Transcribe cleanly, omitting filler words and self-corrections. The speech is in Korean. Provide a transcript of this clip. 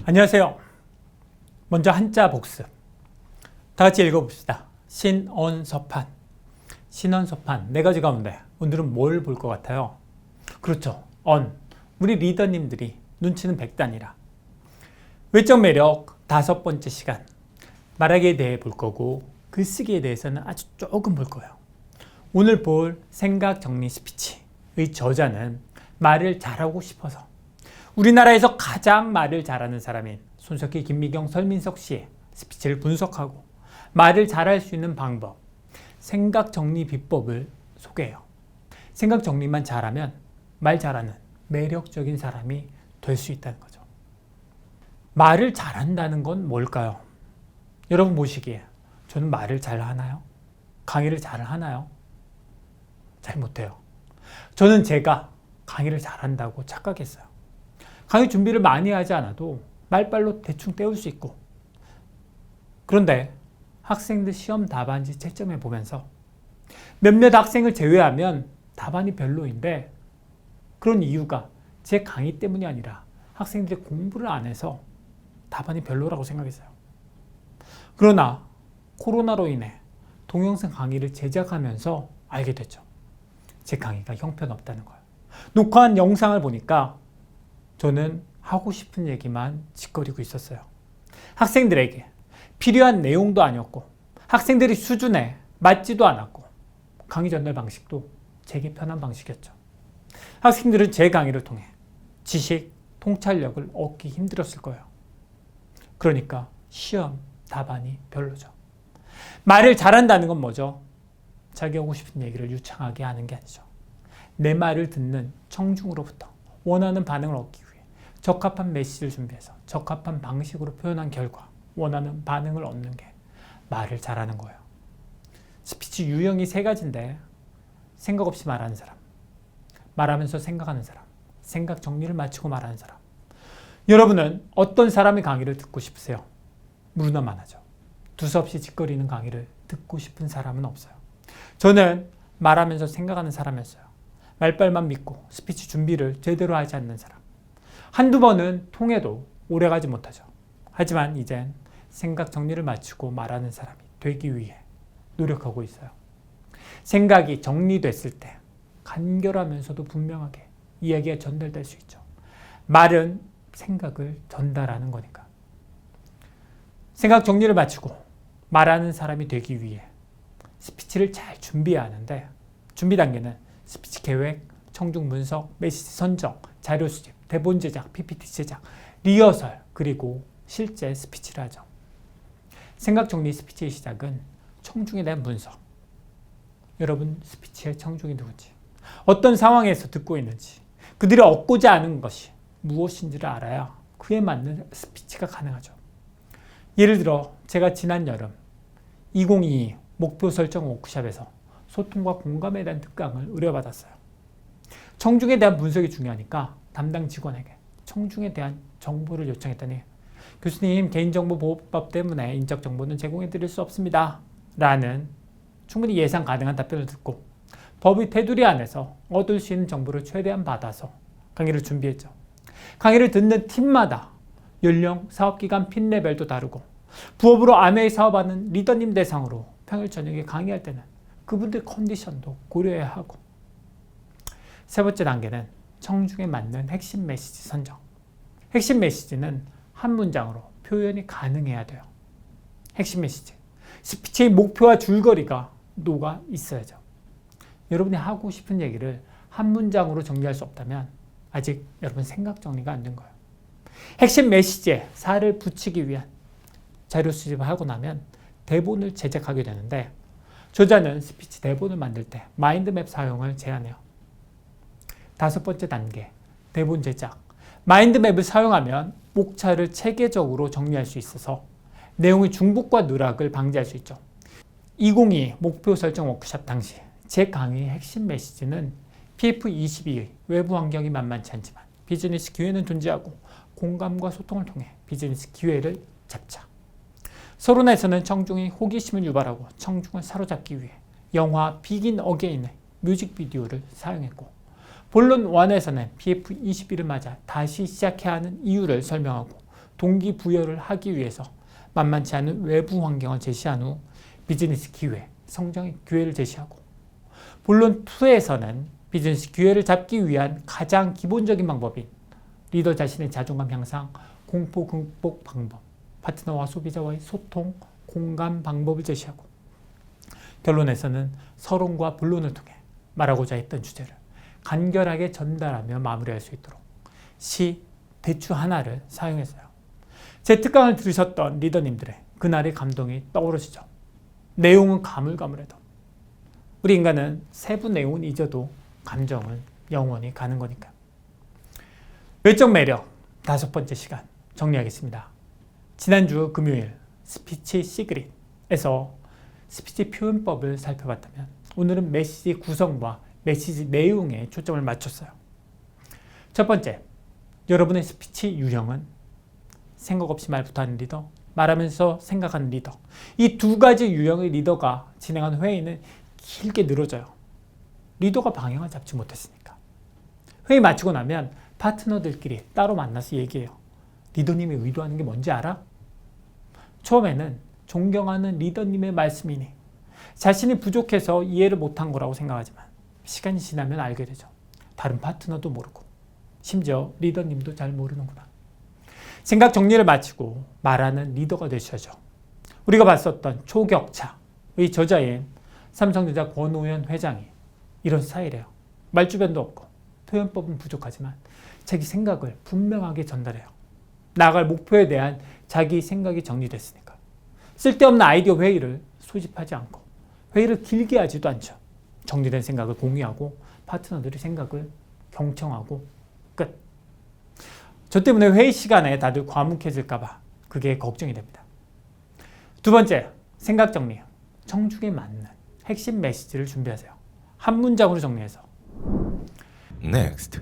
안녕하세요. 먼저 한자 복습. 다 같이 읽어봅시다. 신언서판. 신언서판. 네 가지 가운데 오늘은 뭘 볼 것 같아요? 그렇죠. 우리 리더님들이 눈치는 백단이라. 외적 매력 5번째 시간. 말하기에 대해 볼 거고 글쓰기에 대해서는 아주 조금 볼 거예요. 오늘 볼 생각 정리 스피치의 저자는 말을 잘하고 싶어서 우리나라에서 가장 말을 잘하는 사람인 손석희, 김미경, 설민석 씨의 스피치를 분석하고 말을 잘할 수 있는 방법, 생각 정리 비법을 소개해요. 생각 정리만 잘하면 말 잘하는 매력적인 사람이 될 수 있다는 거죠. 말을 잘한다는 건 뭘까요? 여러분 보시기에 저는 말을 잘 하나요? 강의를 잘 하나요? 잘 못해요. 저는 제가 강의를 잘한다고 착각했어요. 강의 준비를 많이 하지 않아도 말빨로 대충 때울 수 있고, 그런데 학생들 시험 답안지 채점해 보면서 몇몇 학생을 제외하면 답안이 별로인데, 그런 이유가 제 강의 때문이 아니라 학생들이 공부를 안 해서 답안이 별로라고 생각했어요. 그러나 코로나로 인해 동영상 강의를 제작하면서 알게 됐죠. 제 강의가 형편없다는 거예요. 녹화한 영상을 보니까 저는 하고 싶은 얘기만 짓거리고 있었어요. 학생들에게 필요한 내용도 아니었고 학생들이 수준에 맞지도 않았고 강의 전달 방식도 제게 편한 방식이었죠. 학생들은 제 강의를 통해 지식, 통찰력을 얻기 힘들었을 거예요. 그러니까 시험 답안이 별로죠. 말을 잘한다는 건 뭐죠? 자기 하고 싶은 얘기를 유창하게 하는 게 아니죠. 내 말을 듣는 청중으로부터 원하는 반응을 얻기 위해 적합한 메시지를 준비해서 적합한 방식으로 표현한 결과 원하는 반응을 얻는 게 말을 잘하는 거예요. 스피치 유형이 3가지인데 생각 없이 말하는 사람, 말하면서 생각하는 사람, 생각 정리를 마치고 말하는 사람. 여러분은 어떤 사람의 강의를 듣고 싶으세요? 물으나만 하죠. 두서없이 짓거리는 강의를 듣고 싶은 사람은 없어요. 저는 말하면서 생각하는 사람이었어요. 말빨만 믿고 스피치 준비를 제대로 하지 않는 사람. 한두 번은 통해도 오래가지 못하죠. 하지만 이젠 생각 정리를 마치고 말하는 사람이 되기 위해 노력하고 있어요. 생각이 정리됐을 때 간결하면서도 분명하게 이야기가 전달될 수 있죠. 말은 생각을 전달하는 거니까. 생각 정리를 마치고 말하는 사람이 되기 위해 스피치를 잘 준비해야 하는데, 준비 단계는 스피치 계획, 청중 분석, 메시지 선정, 자료 수집, 대본 제작, PPT 제작, 리허설, 그리고 실제 스피치를 하죠. 생각 정리 스피치의 시작은 청중에 대한 분석. 여러분 스피치의 청중이 누군지, 어떤 상황에서 듣고 있는지, 그들이 얻고자 하는 것이 무엇인지를 알아야 그에 맞는 스피치가 가능하죠. 예를 들어 제가 지난 여름 2022 목표 설정 워크숍에서 소통과 공감에 대한 특강을 의뢰받았어요. 청중에 대한 분석이 중요하니까 담당 직원에게 청중에 대한 정보를 요청했더니, 교수님, 개인정보보호법 때문에 인적 정보는 제공해 드릴 수 없습니다 라는 충분히 예상 가능한 답변을 듣고 법의 테두리 안에서 얻을 수 있는 정보를 최대한 받아서 강의를 준비했죠. 강의를 듣는 팀마다 연령, 사업기간, 핀 레벨도 다르고 부업으로 아메이 사업하는 리더님 대상으로 평일 저녁에 강의할 때는 그분들 컨디션도 고려해야 하고, 3번째 단계는 청중에 맞는 핵심 메시지 선정. 핵심 메시지는 한 문장으로 표현이 가능해야 돼요. 핵심 메시지. 스피치의 목표와 줄거리가 녹아 있어야죠. 여러분이 하고 싶은 얘기를 한 문장으로 정리할 수 없다면 아직 여러분 생각 정리가 안 된 거예요. 핵심 메시지에 살을 붙이기 위한 자료 수집을 하고 나면 대본을 제작하게 되는데, 저자는 스피치 대본을 만들 때 마인드맵 사용을 제안해요. 5번째 단계, 대본 제작. 마인드맵을 사용하면 목차를 체계적으로 정리할 수 있어서 내용의 중복과 누락을 방지할 수 있죠. 2022 목표 설정 워크숍 당시 제 강의의 핵심 메시지는 PF22의 외부 환경이 만만치 않지만 비즈니스 기회는 존재하고 공감과 소통을 통해 비즈니스 기회를 잡자. 서론에서는 청중이 호기심을 유발하고 청중을 사로잡기 위해 영화 비긴 어게인의 뮤직비디오를 사용했고, 본론 1에서는 PF21을 맞아 다시 시작해야 하는 이유를 설명하고 동기부여를 하기 위해서 만만치 않은 외부 환경을 제시한 후 비즈니스 기회, 성장의 기회를 제시하고, 본론 2에서는 비즈니스 기회를 잡기 위한 가장 기본적인 방법인 리더 자신의 자존감 향상, 공포 극복 방법, 파트너와 소비자와의 소통, 공감 방법을 제시하고, 결론에서는 서론과 본론을 통해 말하고자 했던 주제를 간결하게 전달하며 마무리할 수 있도록 시 대추 하나를 사용했어요. 제 특강을 들으셨던 리더님들의 그날의 감동이 떠오르시죠? 내용은 가물가물해도 우리 인간은 세부 내용은 잊어도 감정은 영원히 가는 거니까. 외적 매력 5번째 시간 정리하겠습니다. 지난주 금요일 스피치 시크릿에서 스피치 표현법을 살펴봤다면, 오늘은 메시지 구성과 메시지 내용에 초점을 맞췄어요. 첫 번째, 여러분의 스피치 유형은 생각 없이 말부터 하는 리더, 말하면서 생각하는 리더. 이 2가지 유형의 리더가 진행하는 회의는 길게 늘어져요. 리더가 방향을 잡지 못했으니까. 회의 마치고 나면 파트너들끼리 따로 만나서 얘기해요. 리더님이 의도하는 게 뭔지 알아? 처음에는 존경하는 리더님의 말씀이니 자신이 부족해서 이해를 못한 거라고 생각하지만, 시간이 지나면 알게 되죠. 다른 파트너도 모르고 심지어 리더님도 잘 모르는구나. 생각 정리를 마치고 말하는 리더가 되셔야죠. 우리가 봤었던 초격차의 저자인 삼성전자 권오현 회장이 이런 스타일이에요. 말주변도 없고 표현법은 부족하지만 자기 생각을 분명하게 전달해요. 나아갈 목표에 대한 자기 생각이 정리됐으니까 쓸데없는 아이디어 회의를 소집하지 않고 회의를 길게 하지도 않죠. 정리된 생각을 공유하고 파트너들의 생각을 경청하고 끝. 저 때문에 회의 시간에 다들 과묵해질까봐 그게 걱정이 됩니다. 2번째, 생각 정리. 청중에 맞는 핵심 메시지를 준비하세요. 한 문장으로 정리해서 Next.